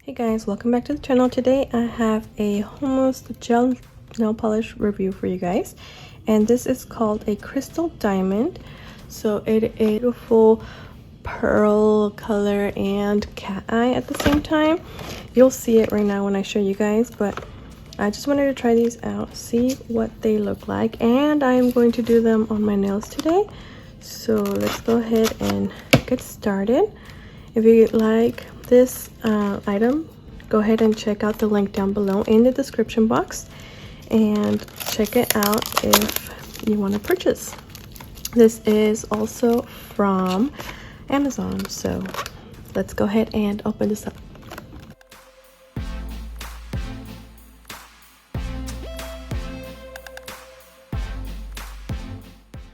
Hey guys, welcome back to the channel. Today I have a HOMOST gel nail polish review for you guys, and this is called a crystal diamond. So it is a beautiful pearl color and cat eye at the same time. You'll see it right now when I show you guys, but I just wanted to try these out, see what they look like, and I'm going to do them on my nails today. So let's go ahead and get started. If you like this item, go ahead and check out the link down below in the description box and check it out if you want to purchase. This is also from Amazon, so let's go ahead and open this up.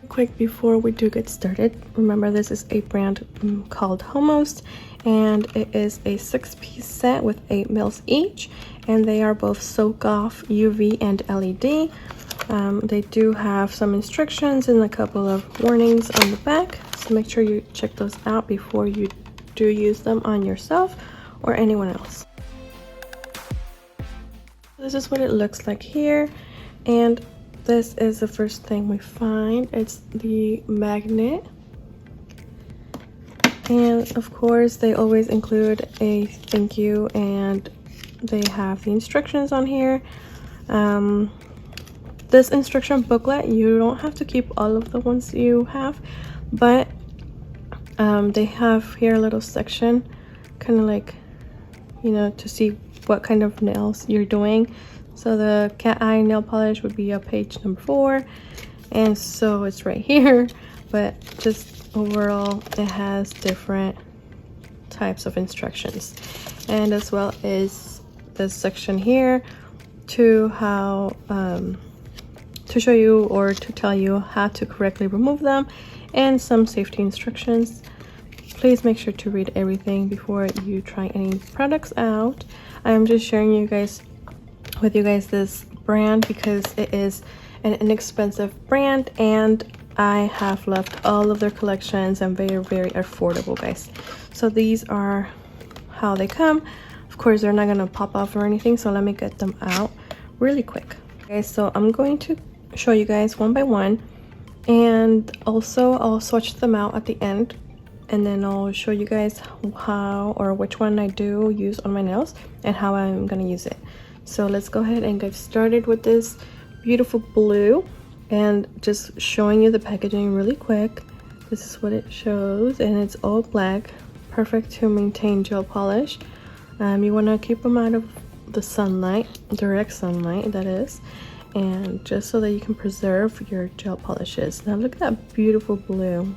Quick before we do get started, remember this is a brand called HOMOST, and it is a 6-piece set with 8 mils each, and they are both soak off, UV, and LED. They do have some instructions and a couple of warnings on the back, so make sure you check those out before you do use them on yourself or anyone else. This is what it looks like here, and this is the first thing we find. It's the magnet, and of course they always include a thank you, and they have the instructions on here. This instruction booklet, you don't have to keep all of the ones you have, but they have here a little section, kind of like, you know, to see what kind of nails you're doing. So the cat eye nail polish would be page number 4, and so it's right here, but just overall it has different types of instructions, and as well as this section here to how to show you or to tell you how to correctly remove them, and some safety instructions. Please make sure to read everything before you try any products out. I'm just sharing with you guys this brand because it is an inexpensive brand, and I have loved all of their collections and very affordable, guys. So these are how they come. Of course, they're not gonna pop off or anything, so let me get them out really quick. Okay, so I'm going to show you guys one by one, and also I'll swatch them out at the end, and then I'll show you guys how or which one I do use on my nails and how I'm gonna use it. So let's go ahead and get started with this beautiful blue, and just showing you the packaging really quick. This is what it shows, and it's all black, perfect to maintain gel polish. You want to keep them out of the sunlight, direct sunlight that is, and just so that you can preserve your gel polishes. Now look at that beautiful blue,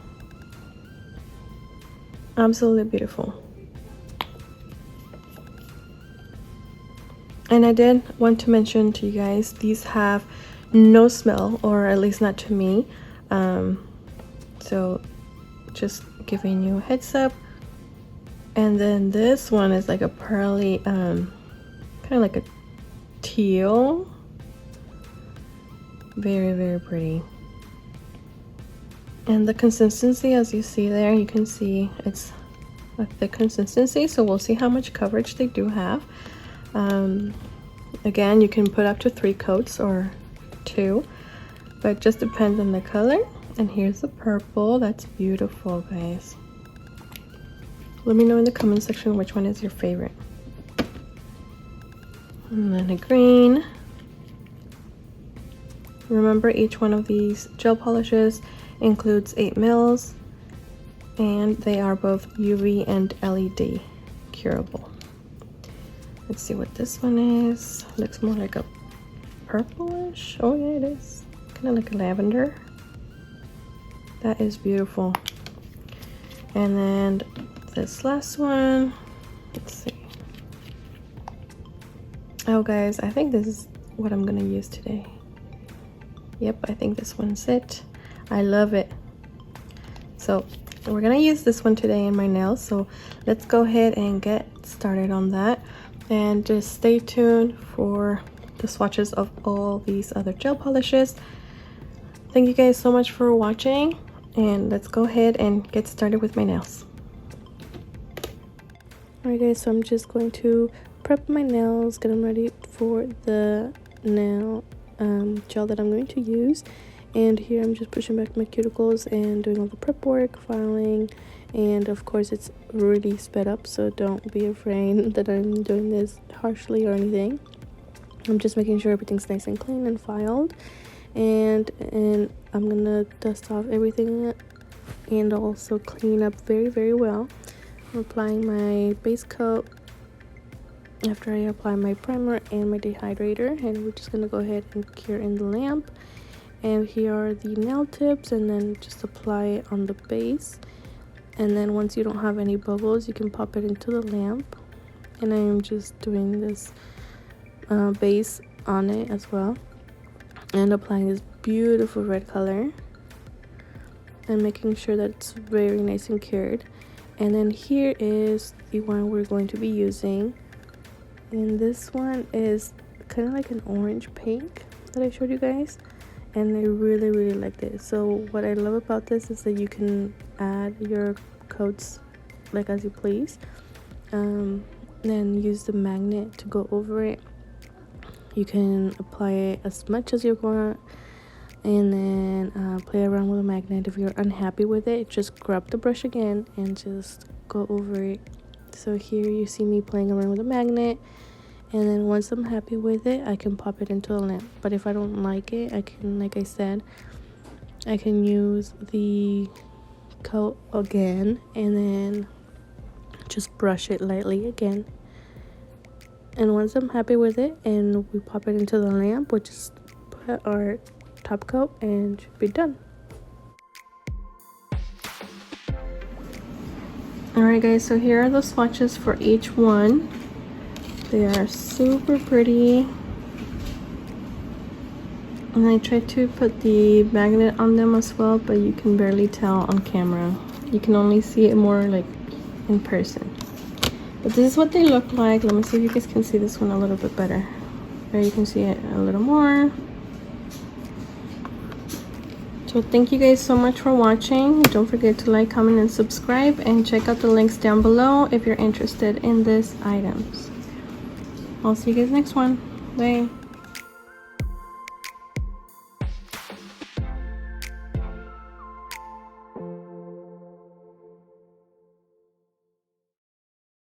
absolutely beautiful. And I did want to mention to you guys, these have no smell, or at least not to me. So just giving you a heads up. And then this one is like a pearly, kind of like a teal. Very pretty. And the consistency, as you see there, you can see it's a thick consistency. So we'll see how much coverage they do have. Again, you can put up to 3 coats or 2, but it just depends on the color. And here's the purple. That's beautiful, guys. Let me know in the comment section which one is your favorite. And then a green. Remember, each one of these gel polishes includes 8 mils, and they are both UV and LED curable. Let's see what this one is. Looks more like a purplish. Oh yeah, it is. Kind of like a lavender. That is beautiful. And then this last one. Let's see. Oh guys, I think this is what I'm gonna use today. Yep, I think this one's it. I love it. So we're gonna use this one today in my nails. So let's go ahead and get started on that. And just stay tuned for the swatches of all these other gel polishes. Thank you guys so much for watching, and let's go ahead and get started with my nails. Alright guys, so I'm just going to prep my nails, get them ready for the nail gel that I'm going to use. And here I'm just pushing back my cuticles and doing all the prep work, filing, and of course it's really sped up, so don't be afraid that I'm doing this harshly or anything. I'm just making sure everything's nice and clean and filed, and I'm gonna dust off everything and also clean up very well. I'm applying my base coat after I apply my primer and my dehydrator, and we're just gonna go ahead and cure in the lamp. And here are the nail tips, and then just apply it on the base. And then once you don't have any bubbles, you can pop it into the lamp. And I'm just doing this base on it as well, and applying this beautiful red color and making sure that it's very nice and cured. And then here is the one we're going to be using, and this one is kind of like an orange pink that I showed you guys, and I really like this. So what I love about this is that you can add your coats like as you please, then use the magnet to go over it. You can apply it as much as you want, and then play around with the magnet. If you're unhappy with it, just grab the brush again and just go over it. So here you see me playing around with the magnet, and then once I'm happy with it, I can pop it into a lamp. But if I don't like it, I can, like I said, I can use the coat again and then just brush it lightly again. And once I'm happy with it and we pop it into the lamp, we'll just put our top coat and should be done. Alright guys, so here are the swatches for each one. They are super pretty, and I tried to put the magnet on them as well, but you can barely tell on camera. You can only see it more like in person. But this is what they look like. Let me see if you guys can see this one a little bit better. There you can see it a little more. So thank you guys so much for watching. Don't forget to like, comment, and subscribe, and check out the links down below if you're interested in these items. I'll see you guys next one. Bye.